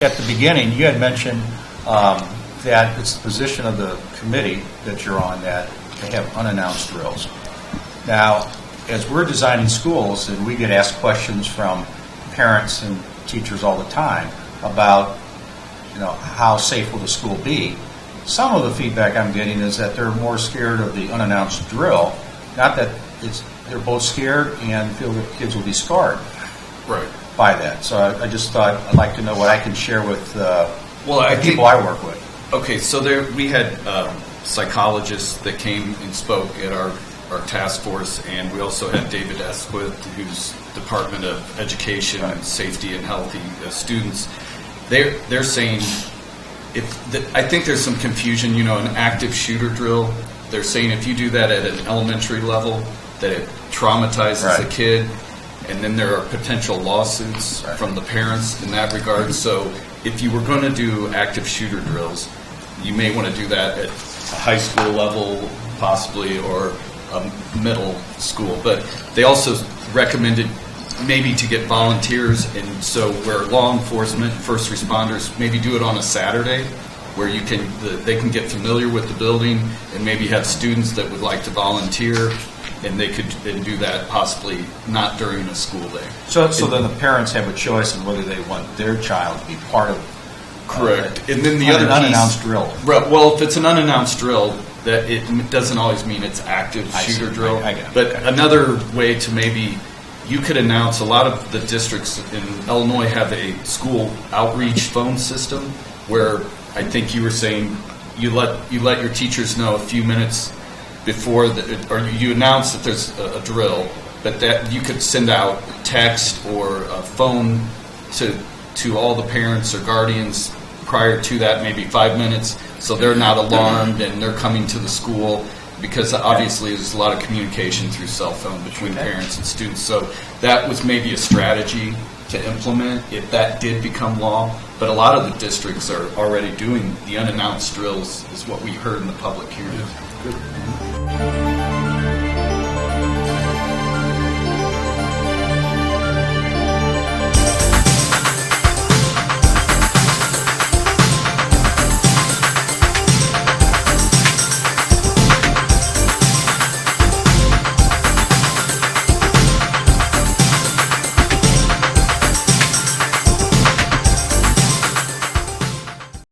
At the beginning, you had mentioned that it's the position of the committee that you're on that they have unannounced drills. Now, as we're designing schools, and we get asked questions from parents and teachers all the time about, how safe will the school be? Some of the feedback I'm getting is that they're more scared of the unannounced drill, not that they're both scared and feel that kids will be scarred by that. So I just thought I'd like to know what I can share with the people I work with. Okay, so we had psychologists that came and spoke at our task force, and we also had David Esquith, who's Department of Education and Safety and Healthy Students. They're saying, I think there's some confusion, an active shooter drill. They're saying if you do that at an elementary level, that it traumatizes the kid, and then there are potential lawsuits from the parents in that regard. So if you were going to do active shooter drills, you may want to do that at a high school level, possibly, or a middle school. But they also recommended maybe to get volunteers, and so where law enforcement, first responders, maybe do it on a Saturday, where they can get familiar with the building, and maybe have students that would like to volunteer, and they could do that possibly not during a school day. So then the parents have a choice in whether they want their child to be part of. Correct. And then the other piece, unannounced drill. Well, if it's an unannounced drill, that it doesn't always mean it's active shooter drill. I get it. But another way to maybe, you could announce, a lot of the districts in Illinois have a school outreach phone system where I think you were saying you let your teachers know a few minutes before, or you announce that there's a drill, but that you could send out text or a phone to all the parents or guardians prior to that, maybe 5 minutes, so they're not alarmed and they're coming to the school, because obviously there's a lot of communication through cell phone between parents and students. So that was maybe a strategy to implement if that did become law. But a lot of the districts are already doing the unannounced drills, is what we heard in the public hearing. Good.